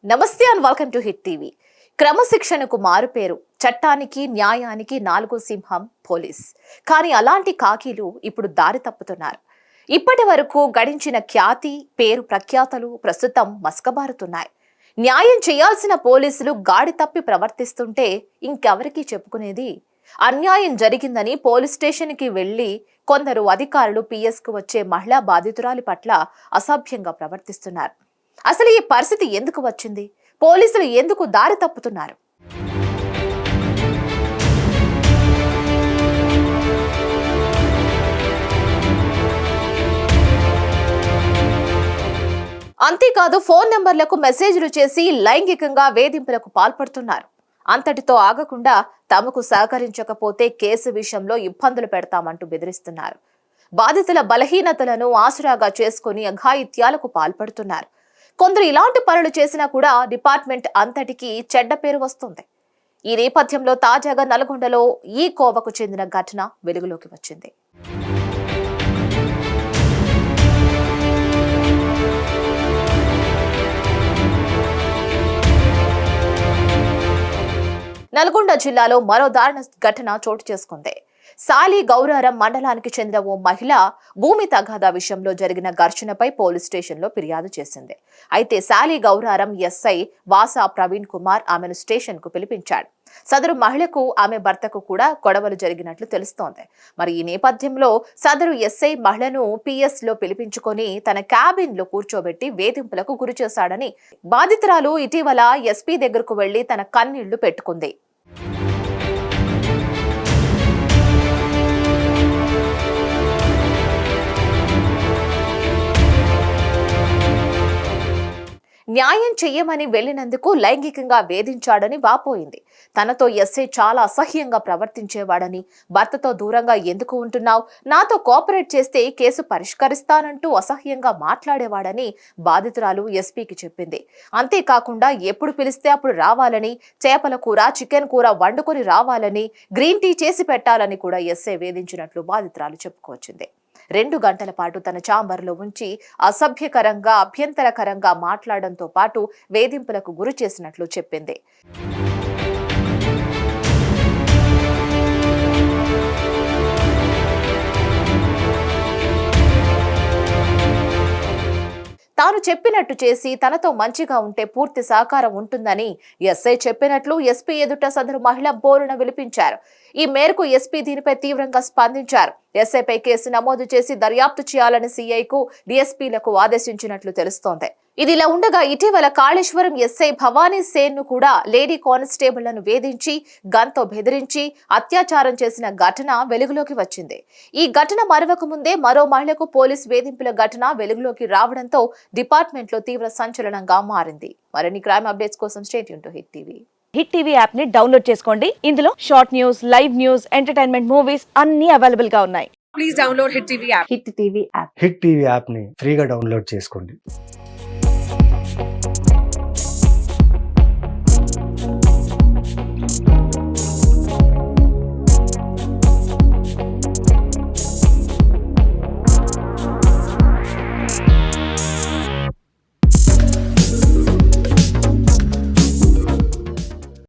నమస్తే and welcome to hit TV. క్రమశిక్షణకు మారుపేరు, చట్టానికి న్యాయానికి నాలుగో సింహం పోలీస్. కానీ అలాంటి కాకీలు ఇప్పుడు దారి తప్పుతున్నారు. ఇప్పటి వరకు గడించిన ఖ్యాతి, పేరు ప్రఖ్యాతలు ప్రస్తుతం మసకబారుతున్నాయి. న్యాయం చేయాల్సిన పోలీసులు గాడి తప్పి ప్రవర్తిస్తుంటే ఇంకెవరికి చెప్పుకునేది? అన్యాయం జరిగిందని పోలీస్ స్టేషన్కి వెళ్లి కొందరు అధికారులు పిఎస్కు వచ్చే మహిళా బాధితురాలి పట్ల అసభ్యంగా ప్రవర్తిస్తున్నారు. అసలు ఈ పరిస్థితి ఎందుకు వచ్చింది? పోలీసులు ఎందుకు దారి తప్పుతున్నారు? అంతేకాదు, ఫోన్ నెంబర్లకు మెసేజ్లు చేసి లైంగికంగా వేధింపులకు పాల్పడుతున్నారు. అంతటితో ఆగకుండా తమకు సహకరించకపోతే కేసు విషయంలో ఇబ్బందులు పెడతామంటూ బెదిరిస్తున్నారు. బాధితుల బలహీనతలను ఆసరాగా చేసుకుని అఘాయిత్యాలకు పాల్పడుతున్నారు. కొందరు ఇలాంటి పనులు చేసినా కూడా డిపార్ట్మెంట్ అంతటికీ చెడ్డ పేరు వస్తుంది. ఈ నేపథ్యంలో తాజాగా నల్గొండలో ఈ కోవకు చెందిన ఘటన వెలుగులోకి వచ్చింది. నల్గొండ జిల్లాలో మరో దారుణ ఘటన చోటు చేసుకుంది. సాలి గౌరారం మండలానికి చెందిన ఓ మహిళ భూమి తగాదా విషయంలో జరిగిన ఘర్షణపై పోలీస్ స్టేషన్లో ఫిర్యాదు చేసింది. అయితే సాలి గౌరారం ఎస్ఐ వాసా ప్రవీణ్ కుమార్ ఆమెను స్టేషన్ కు పిలిపించాడు. సదరు మహిళకు ఆమె భర్తకు కూడా గొడవలు జరిగినట్లు తెలుస్తోంది. మరి ఈ నేపథ్యంలో సదరు ఎస్ఐ మహిళను పిఎస్ లో పిలిపించుకొని తన క్యాబిన్ లో కూర్చోబెట్టి వేధింపులకు గురి చేశాడని బాధితురాలు ఇటీవల ఎస్పీ దగ్గరకు వెళ్లి తన కన్నీళ్లు పెట్టుకుంది. న్యాయం చెయ్యమని వెళ్లినందుకు లైంగికంగా వేధించాడని వాపోయింది. తనతో ఎస్ఐ చాలా అసహ్యంగా ప్రవర్తించేవాడని, భర్తతో దూరంగా ఎందుకు ఉంటున్నావు, నాతో కోఆపరేట్ చేస్తే కేసు పరిష్కరిస్తానంటూ అసహ్యంగా మాట్లాడేవాడని బాధితురాలు ఎస్పీకి చెప్పింది. అంతేకాకుండా ఎప్పుడు పిలిస్తే అప్పుడు రావాలని, చేపల కూర, చికెన్ కూర వండుకొని రావాలని, గ్రీన్ టీ చేసి పెట్టాలని కూడా ఎస్ఐ వేధించినట్లు బాధితురాలు చెప్పుకొచ్చింది. 2 గంటల పాటు తన ఛాంబర్లో ఉంచి అసభ్యకరంగా, అభ్యంతరకరంగా మాట్లాడడంతో పాటు వేధింపులకు గురి చేసినట్లు చెప్పింది. తాను చెప్పినట్టు చేసి తనతో మంచిగా ఉంటే పూర్తి సహకారం ఉంటుందని ఎస్ఐ చెప్పినట్లు ఎస్పీ ఎదుట సదరు మహిళ బోరున విలిపించారు. ఈ మేరకు ఎస్పీ దీనిపై తీవ్రంగా స్పందించారు. ఎస్ఐపై కేసు నమోదు చేసి దర్యాప్తు చేయాలని సీఐకు, డీఎస్పీలకు ఆదేశించినట్లు తెలుస్తోంది. ఇదిలా ఉండగా ఇటీవల కాళేశ్వరం ఎస్ఐ భవానీ సేన్ ను కూడా లేడీ కానిస్టేబుళ్లను వేధించి, గన్తో బెదిరించి అత్యాచారం చేసిన ఘటన వెలుగులోకి వచ్చింది. ఈ ఘటన మరవక ముందే మరో మహిళకు పోలీస్ వేధింపుల ఘటన వెలుగులోకి రావడంతో డిపార్ట్మెంట్ లో తీవ్ర సంచలనంగా మారింది. మరిన్ని క్రైమ్ అప్డేట్స్ కోసం stay tune to hit TV. Hit TV app ని డౌన్లోడ్ చేసుకోండి. ఇందులో short news, live news, entertainment movies అన్ని అవైలబుల్ గా ఉన్నాయి. Please download Hit TV app. Hit TV app hit TV app ని ఫ్రీగా డౌన్లోడ్ చేసుకోండి.